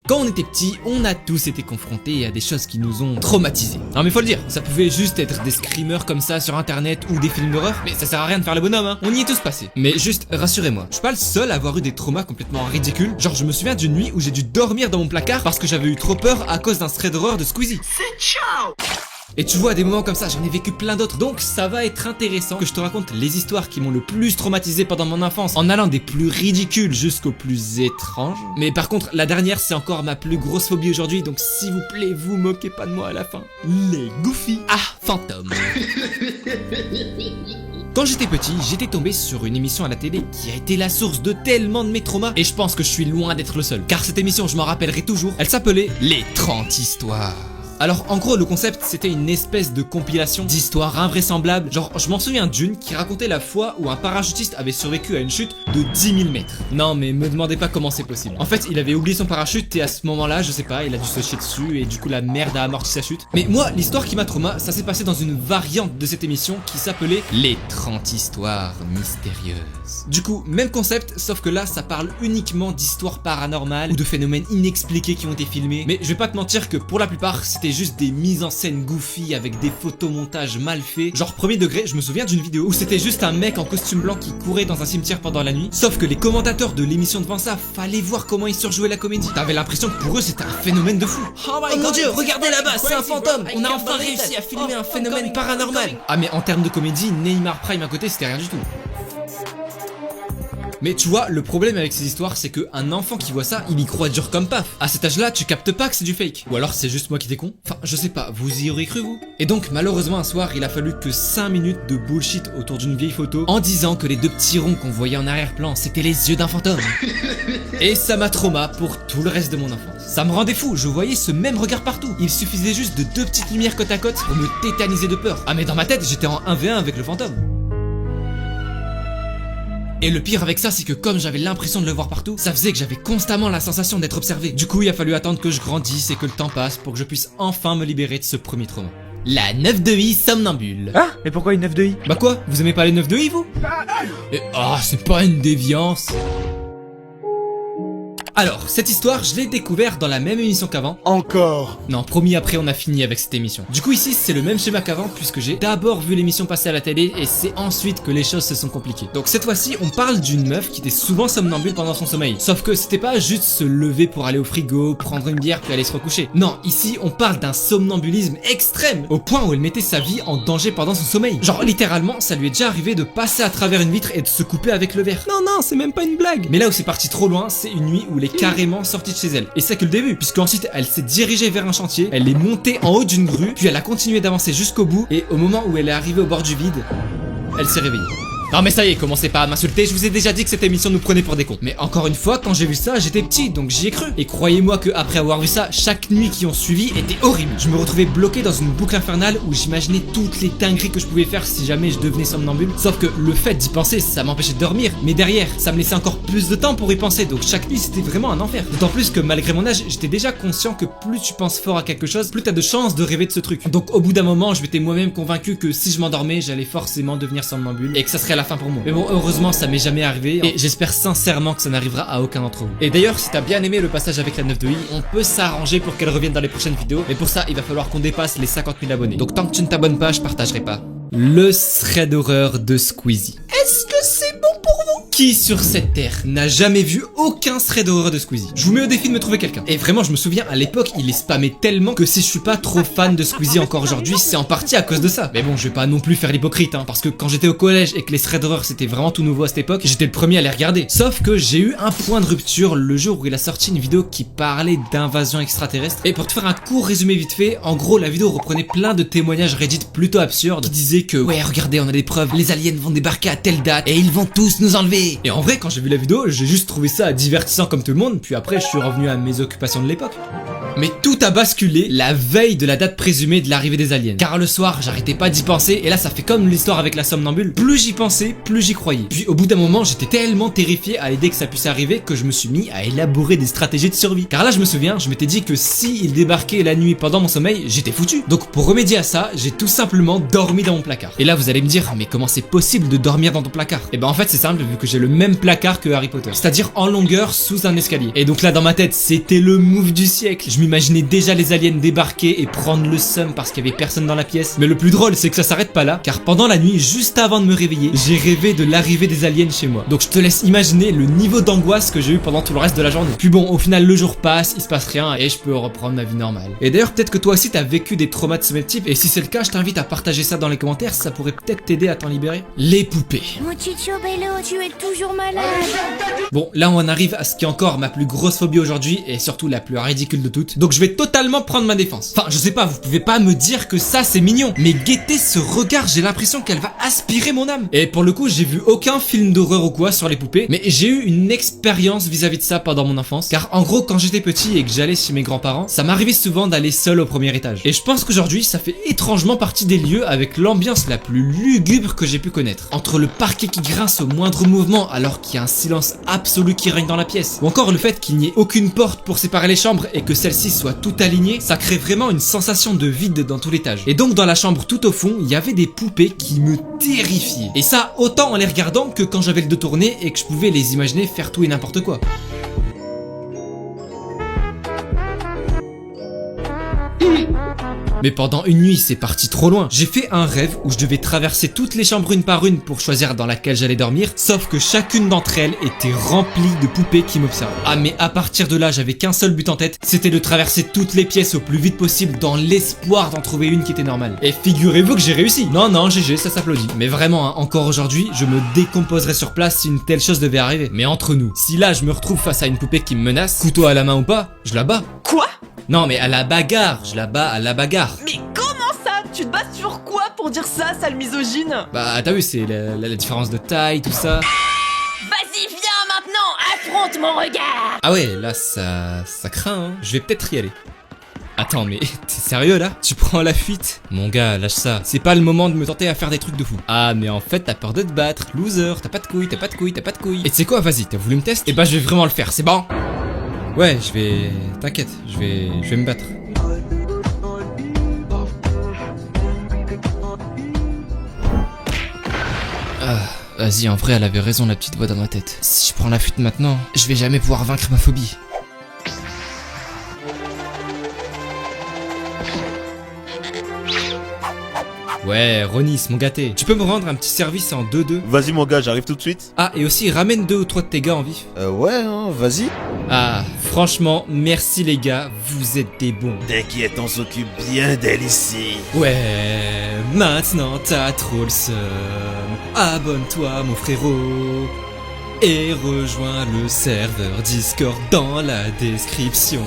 Quand on était petit, on a tous été confrontés à des choses qui nous ont traumatisés. Non mais faut le dire, ça pouvait juste être des screamers comme ça sur internet ou des films d'horreur, mais ça sert à rien de faire le bonhomme hein, on y est tous passés. Mais juste, rassurez-moi, je suis pas le seul à avoir eu des traumas complètement ridicules. Genre je me souviens d'une nuit où j'ai dû dormir dans mon placard parce que j'avais eu trop peur à cause d'un thread d'horreur de Squeezie. C'est ciao. Et tu vois, à des moments comme ça, j'en ai vécu plein d'autres. Donc ça va être intéressant que je te raconte les histoires qui m'ont le plus traumatisé pendant mon enfance, en allant des plus ridicules jusqu'aux plus étranges. Mais par contre, la dernière, c'est encore ma plus grosse phobie aujourd'hui, donc s'il vous plaît, vous moquez pas de moi à la fin. Les Goofy fantômes. Quand j'étais petit, j'étais tombé sur une émission à la télé qui a été la source de tellement de mes traumas, et je pense que je suis loin d'être le seul. Car cette émission, je m'en rappellerai toujours, elle s'appelait Les 30 histoires. Alors en gros le concept c'était une espèce de compilation d'histoires invraisemblables. Genre je m'en souviens d'une qui racontait la fois où un parachutiste avait survécu à une chute de 10 000 mètres. Non mais me demandez pas comment c'est possible. En fait il avait oublié son parachute et à ce moment là je sais pas il a dû se chier dessus et du coup la merde a amorti sa chute. Mais moi l'histoire qui m'a trauma ça s'est passé dans une variante de cette émission qui s'appelait Les 30 histoires mystérieuses. Du coup même concept sauf que là ça parle uniquement d'histoires paranormales ou de phénomènes inexpliqués qui ont été filmés. Mais je vais pas te mentir que pour la plupart c'était juste des mises en scène goofy avec des photomontages mal faits. Genre premier degré, je me souviens d'une vidéo où c'était juste un mec en costume blanc qui courait dans un cimetière pendant la nuit. Sauf que les commentateurs de l'émission devant ça, fallait voir comment ils surjouaient la comédie. T'avais l'impression que pour eux c'était un phénomène de fou. Oh mon dieu, regardez là-bas, c'est un fantôme. On a enfin réussi à filmer un phénomène paranormal. Ah mais en termes de comédie, Neymar Prime à côté c'était rien du tout. Mais tu vois, le problème avec ces histoires, c'est qu'un enfant qui voit ça, il y croit dur comme paf. À cet âge-là, tu captes pas que c'est du fake. Ou alors c'est juste moi qui t'ai con. Enfin, je sais pas, vous y aurez cru vous? Et donc, malheureusement, un soir, il a fallu que 5 minutes de bullshit autour d'une vieille photo en disant que les deux petits ronds qu'on voyait en arrière-plan, c'était les yeux d'un fantôme. Et ça m'a trauma pour tout le reste de mon enfance. Ça me rendait fou, je voyais ce même regard partout. Il suffisait juste de 2 petites lumières côte à côte pour me tétaniser de peur. Ah mais dans ma tête, j'étais en 1v1 avec le fantôme. Et le pire avec ça, c'est que comme j'avais l'impression de le voir partout, ça faisait que j'avais constamment la sensation d'être observé. Du coup, il a fallu attendre que je grandisse et que le temps passe pour que je puisse enfin me libérer de ce premier trauma. La 9 de I somnambule. Ah, mais pourquoi une 9 de I? Bah quoi? Vous aimez pas les 9 de I, vous? C'est pas une déviance. Alors, cette histoire, je l'ai découvert dans la même émission qu'avant. Encore? Non, promis, après on a fini avec cette émission. Du coup ici, c'est le même schéma qu'avant puisque j'ai d'abord vu l'émission passer à la télé et c'est ensuite que les choses se sont compliquées. Donc cette fois-ci, on parle d'une meuf qui était souvent somnambule pendant son sommeil. Sauf que c'était pas juste se lever pour aller au frigo, prendre une bière puis aller se recoucher. Non, ici, on parle d'un somnambulisme extrême, au point où elle mettait sa vie en danger pendant son sommeil. Genre littéralement, ça lui est déjà arrivé de passer à travers une vitre et de se couper avec le verre. Non, c'est même pas une blague. Mais là où c'est parti trop loin, c'est une nuit où elle est carrément sortie de chez elle. Et c'est que le début, puisque ensuite elle s'est dirigée vers un chantier, elle est montée en haut d'une grue, puis elle a continué d'avancer jusqu'au bout, et au moment où elle est arrivée au bord du vide, elle s'est réveillée. Non mais ça y est, commencez pas à m'insulter, je vous ai déjà dit que cette émission nous prenait pour des cons. Mais encore une fois, quand j'ai vu ça, j'étais petit, donc j'y ai cru. Et croyez-moi que après avoir vu ça, chaque nuit qui ont suivi était horrible. Je me retrouvais bloqué dans une boucle infernale où j'imaginais toutes les dingueries que je pouvais faire si jamais je devenais somnambule. Sauf que le fait d'y penser, ça m'empêchait de dormir. Mais derrière, ça me laissait encore plus de temps pour y penser, donc chaque nuit c'était vraiment un enfer. D'autant plus que malgré mon âge, j'étais déjà conscient que plus tu penses fort à quelque chose, plus t'as de chances de rêver de ce truc. Donc au bout d'un moment, je m'étais moi-même convaincu que si je m'endormais, j'allais forcément devenir somnambule et que ça serait la fin pour moi. Mais bon, heureusement ça m'est jamais arrivé et j'espère sincèrement que ça n'arrivera à aucun d'entre vous. Et d'ailleurs si t'as bien aimé le passage avec la 9 de I, on peut s'arranger pour qu'elle revienne dans les prochaines vidéos. Mais pour ça il va falloir qu'on dépasse les 50 000 abonnés. Donc tant que tu ne t'abonnes pas, je partagerai pas. Le thread d'horreur de Squeezie. Est-ce que c'est bon pour vous? Qui sur cette terre n'a jamais vu aucun thread d'horreur de Squeezie? Je vous mets au défi de me trouver quelqu'un. Et vraiment je me souviens à l'époque il est spammé tellement que si je suis pas trop fan de Squeezie encore aujourd'hui, c'est en partie à cause de ça. Mais bon je vais pas non plus faire l'hypocrite parce que quand j'étais au collège et que les threads d'horreur c'était vraiment tout nouveau à cette époque, j'étais le premier à les regarder. Sauf que j'ai eu un point de rupture le jour où il a sorti une vidéo qui parlait d'invasion extraterrestre. Et pour te faire un court résumé vite fait, en gros la vidéo reprenait plein de témoignages Reddit plutôt absurdes qui disaient que ouais regardez on a des preuves, les aliens vont débarquer à telle date et ils vont tous nous enlever. Et en vrai quand j'ai vu la vidéo, j'ai juste trouvé ça divertissant comme tout le monde, puis après je suis revenu à mes occupations de l'époque. Mais tout a basculé la veille de la date présumée de l'arrivée des aliens. Car le soir, j'arrêtais pas d'y penser, et là ça fait comme l'histoire avec la somnambule. Plus j'y pensais, plus j'y croyais. Puis au bout d'un moment, j'étais tellement terrifié à l'idée que ça puisse arriver que je me suis mis à élaborer des stratégies de survie. Car là, je me souviens, je m'étais dit que si il débarquait la nuit pendant mon sommeil, j'étais foutu. Donc pour remédier à ça, j'ai tout simplement dormi dans mon placard. Et là, vous allez me dire, mais comment c'est possible de dormir dans ton placard? Et ben en fait, c'est simple, vu que j'ai le même placard que Harry Potter. C'est-à-dire en longueur sous un escalier. Et donc là, dans ma tête, c'était le move du siècle. Je m'imaginais déjà les aliens débarquer et prendre le seum parce qu'il y avait personne dans la pièce. Mais le plus drôle, c'est que ça s'arrête pas là, car pendant la nuit, juste avant de me réveiller, j'ai rêvé de l'arrivée des aliens chez moi. Donc je te laisse imaginer le niveau d'angoisse que j'ai eu pendant tout le reste de la journée. Puis bon, au final, le jour passe, il se passe rien et je peux reprendre ma vie normale. Et d'ailleurs, peut-être que toi aussi t'as vécu des traumas de ce même type, et si c'est le cas, je t'invite à partager ça dans les commentaires, ça pourrait peut-être t'aider à t'en libérer. Les poupées. Mon Chicho Bello, tu es toujours malade. Bon, là on arrive à ce qui est encore ma plus grosse phobie aujourd'hui, et surtout la plus ridicule de toutes. Donc je vais totalement prendre ma défense. Enfin, je sais pas, vous pouvez pas me dire que ça c'est mignon, mais guettez ce regard, j'ai l'impression qu'elle va aspirer mon âme. Et pour le coup, j'ai vu aucun film d'horreur ou quoi sur les poupées, mais j'ai eu une expérience vis-à-vis de ça pendant mon enfance. Car en gros, quand j'étais petit et que j'allais chez mes grands-parents, ça m'arrivait souvent d'aller seul au premier étage. Et je pense qu'aujourd'hui, ça fait étrangement partie des lieux avec l'ambiance la plus lugubre que j'ai pu connaître. Entre le parquet qui grince au moindre mouvement alors qu'il y a un silence absolu qui règne dans la pièce, ou encore le fait qu'il n'y ait aucune porte pour séparer les chambres et que celles-ci soient toutes alignées, ça crée vraiment une sensation de vide dans tout l'étage. Et donc dans la chambre tout au fond, il y avait des poupées qui me terrifiaient. Et ça, autant en les regardant que quand j'avais le dos tourné et que je pouvais les imaginer faire tout et n'importe quoi. Mais pendant une nuit, c'est parti trop loin. J'ai fait un rêve où je devais traverser toutes les chambres une par une pour choisir dans laquelle j'allais dormir, sauf que chacune d'entre elles était remplie de poupées qui m'observaient. Ah mais à partir de là, j'avais qu'un seul but en tête, c'était de traverser toutes les pièces au plus vite possible dans l'espoir d'en trouver une qui était normale. Et figurez-vous que j'ai réussi. Non, GG, ça s'applaudit. Mais vraiment, hein, encore aujourd'hui, je me décomposerais sur place si une telle chose devait arriver. Mais entre nous, si là je me retrouve face à une poupée qui me menace, couteau à la main ou pas, je la bats. Quoi? Non mais à la bagarre, je la bats à la bagarre. Mais comment ça? Tu te bases sur quoi pour dire ça, sale misogyne? Bah t'as vu, c'est la différence de taille, tout ça. Vas-y, viens maintenant, affronte mon regard. Ah ouais, là ça craint, hein. Je vais peut-être y aller. Attends, mais t'es sérieux là? Tu prends la fuite? Mon gars, lâche ça. C'est pas le moment de me tenter à faire des trucs de fou. Ah, mais en fait, t'as peur de te battre. Loser, t'as pas de couilles, t'as pas de couilles, t'as pas de couilles. Et tu sais quoi, vas-y, t'as voulu me tester? Et bah, je vais vraiment le faire, c'est bon? Ouais, je vais... T'inquiète, je vais me battre. Ah, vas-y, en vrai, elle avait raison, la petite voix dans ma tête. Si je prends la fuite maintenant, je vais jamais pouvoir vaincre ma phobie. Ouais, Ronis, mon gâté. Tu peux me rendre un petit service en 2-2? Vas-y mon gars, j'arrive tout de suite. Ah, et aussi, ramène 2 ou 3 de tes gars en vif. Ouais, hein, vas-y. Ah, franchement, merci les gars, vous êtes des bons. T'inquiète, on s'occupe bien d'elle ici. Ouais, maintenant t'as trop le seum. Abonne-toi mon frérot. Et rejoins le serveur Discord dans la description.